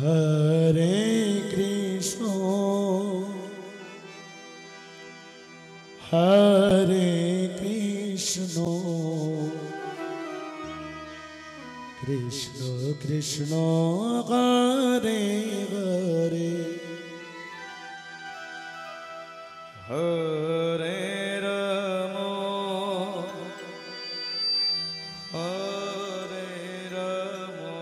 Hare Krishna, Hare Krishna, Krishna Krishna, Hare Hare, Hare Rama, Hare Rama,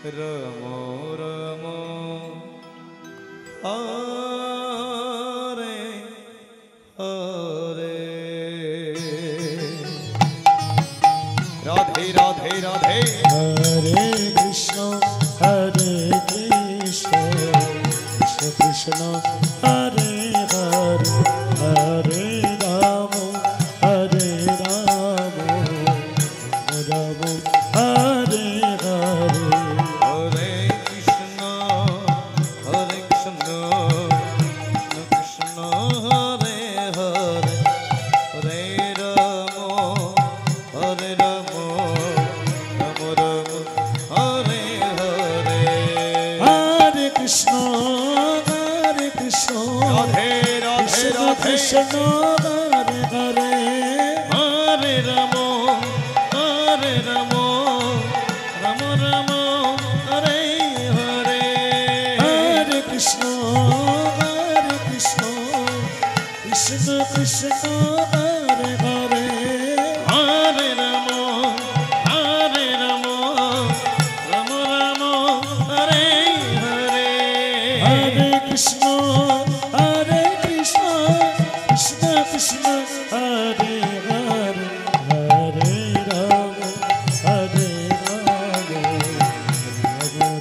Rama Rama, Hare Hare. Radhe Radhe Radhe. Hare Krishna, Hare Krishna, Krishna Krishna, Hare Hare, Hare Rama, Hare Rama, Rama Hare Hare. Hare Krishna, Hare Krishna, Krishna Krishna, Hare Hare, Hare Rama, Hare Rama, Rama Rama, Hare Hare. Hare Krishna, Hare Krishna, Radhe Radhe Radhe, Krishna Hare Hare, Hare Rama, Hare Rama, Rama Rama, Hare Hare. Hare Krishna, Krishna Krishna, Hare Hare, Hare Rama, Hare Rama, Rama Rama, Hare Hare. Hare Krishna, Krishna Krishna, Hare Hare, Hare Rama, Hare Rama,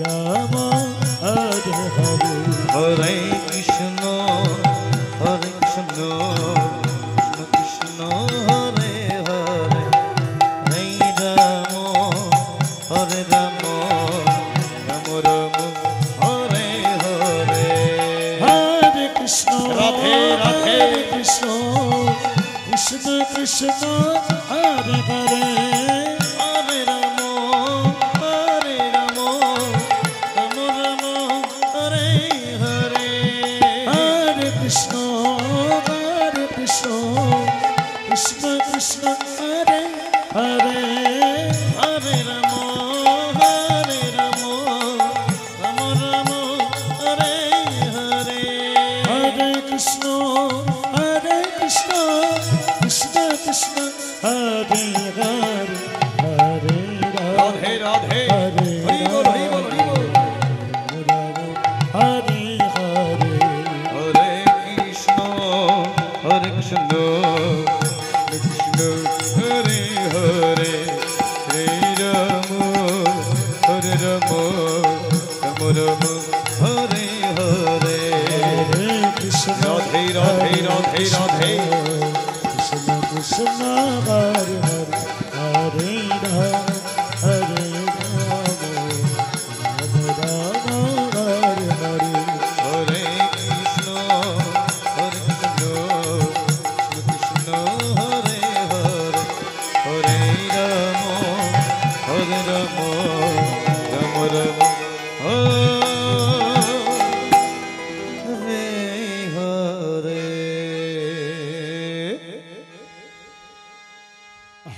Rama Hare Hare. Hare Krishna, Krishna Krishna, Hare Hare, Hare Rama, Hare Rama, Rama Rama, Hare Hare. Hare Krishna, Radhe Radhe Krishna, Krishna Krishna, Hare Hare, Hare Rama, Hare Rama, Rama Rama, Hare Hare. Hare Krishna, Krishna Krishna, Hare Hare, Hare Rama, Hare Rama, Rama Rama, Hare Hare. Hare Krishna, Krishna Krishna, Hare Hare, Hare Rama, Radhe Radhe, Hare Rama, Hare Hare. Hare Krishna, Krishna Krishna, Hare Hare, Hare Rama, Hare Rama, Rama Rama, Hare Hare. Hare Krishna, Radhe Radhe Radhe Radhe, Krishna Krishna, Hare Hare, Hare Rama, Hare Rama, Rama Rama, Hare Hare. Hare Krishna, Krishna Krishna, Hare Hare, Hare Rama, Hare Rama, Rama Rama, Hare Hare.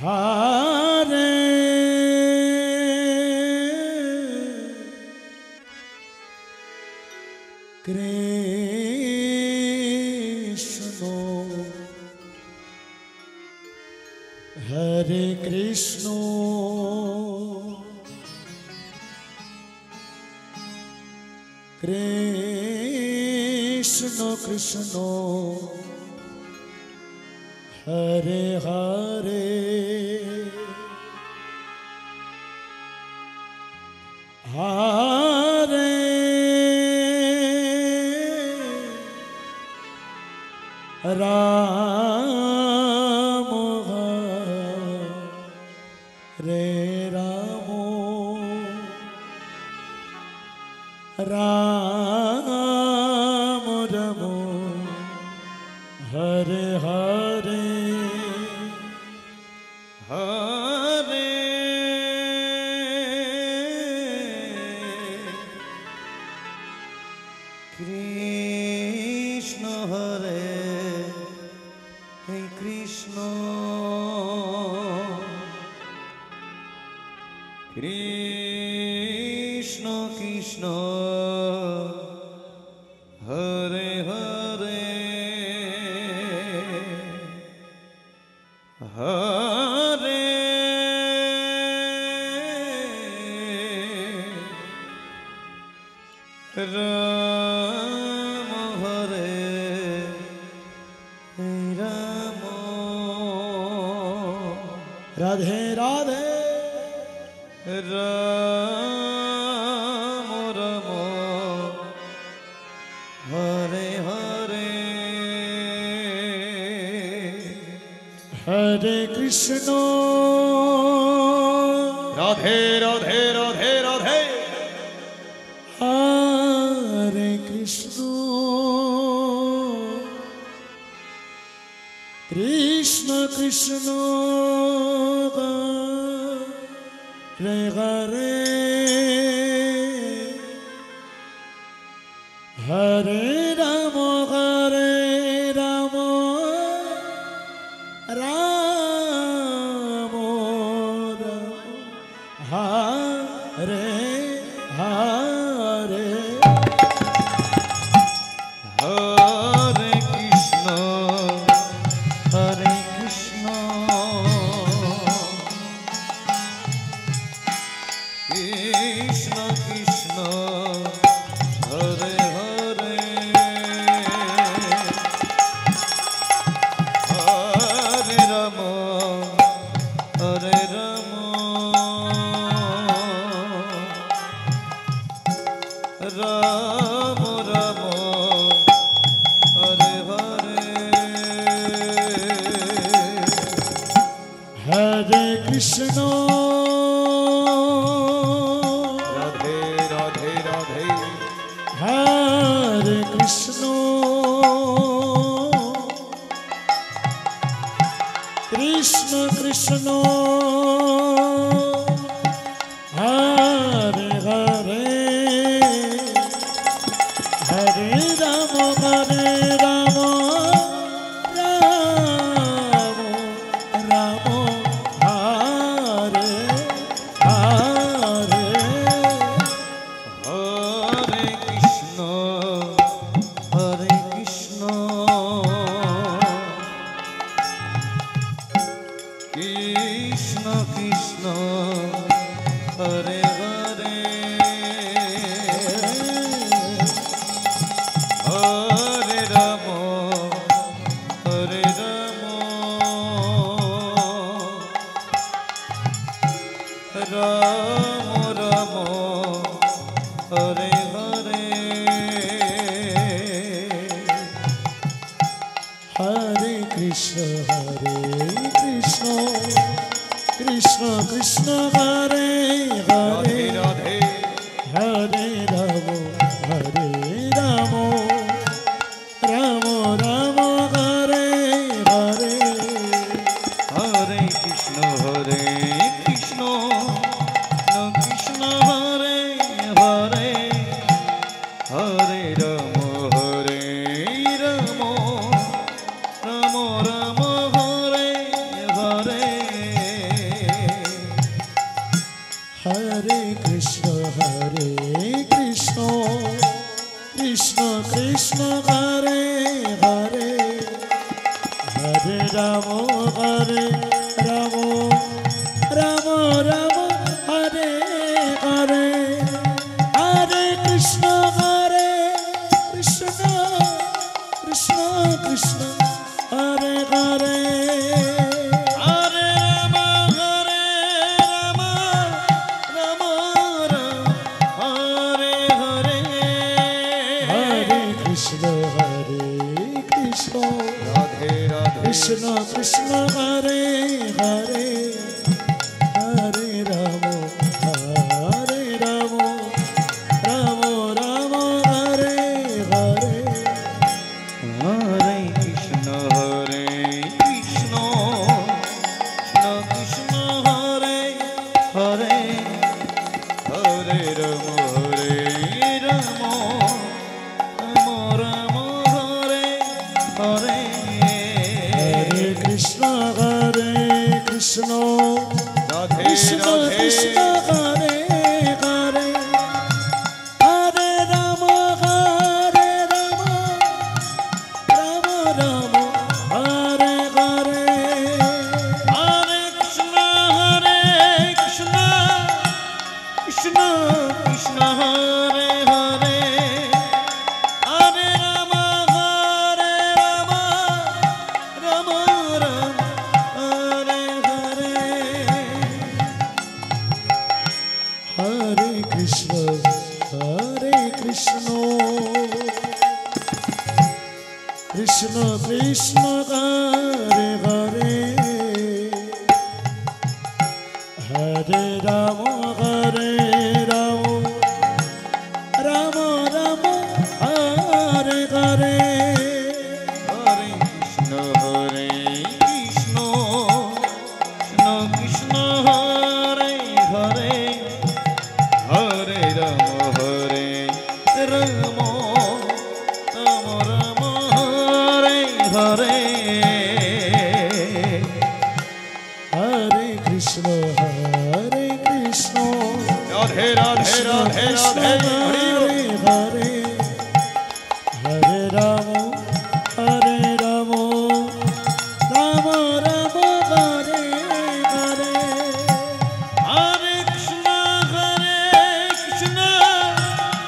Hare Krishna, Hare Krishna, Krishna Krishna, Hare Hare, Hare Rama, Hare Rama, Rama Rama, Hare Hare, Hare Krishna Krishna Hare Hare Hare Ram Hare Ram Radhe Radhe Ram Ram Hare Hare Hare Krishna Radhe Radhe Radhe Radhe Hare Krishna Krishna Krishna Hare Hare Hare Ram Ram Ram Hare Hare Hare Krishna Hare Krishna Krishna Krishna Hare Hare Hare Ram Hare Ram Ram Ram Hare Hare Hare Krishna Radhe Radhe Radhe Hare Krishna Krishna Krishna Hare Hare Hare Ram Ram Ram Hare Hare Hare Krishna Hare Krishna Krishna Krishna Hare Hare Hare Ram Hare Ram Ram Ram Hare Hare Hare Krishna Krishna Krishna Hare Hare Radhe Radhe Hare Ram Ram Ram Hare Hare Hare Krishna Krishna Krishna Hare Hare Hare Ram Ram Ram Ram Hare Hare Hare Krishna Krishna Krishna Hare Hare Hare Ram Ram Ram Ram Hare Hare Hare Krishna Krishna Krishna Hare Hare Hare Ram Ram Ram Ram Hare Hare Hare Krishna Radhe Radhe Krishna Krishna Hare Hare Hare Ram Ram Ram Hare Hare Hare Krishna Krishna Krishna Hare Hare Hare Ram Ram Ram Hare Hare Hare Krishna Radhe Krishna Radhe Krishna Krishna Krishna Hare Hare Hare Ram Hare Ram Ram Ram Hare Hare Hare Krishna, Hare Krishna, Krishna Krishna, Hare Hare, Hare Rama, Hare Rama, Rama Rama, Hare Hare. Hare Krishna Krishna Krishna Hare Hare Hare Ram Ram Ram Hare Hare Hare Krishna, Hare Krishna, Radhe Radhe Radhe Radhe Hari ball. Hare Hare Rama, Hare Rama, Rama Rama, Hare Hare. Hare Krishna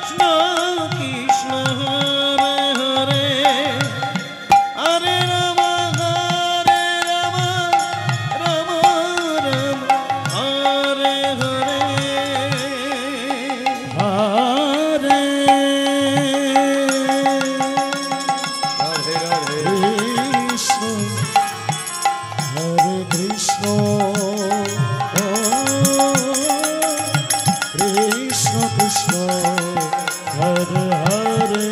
Krishna Krishna Hare Hare Hare Ram Ram Ram Hare Hare Hare Radhe Radhe Krishna, Hare Krishna, Krishna Krishna, Hare Hare,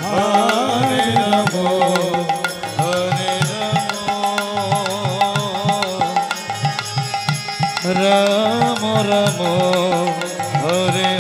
Hare Hare Ram Rama, Hare Ram Ram Ram Hare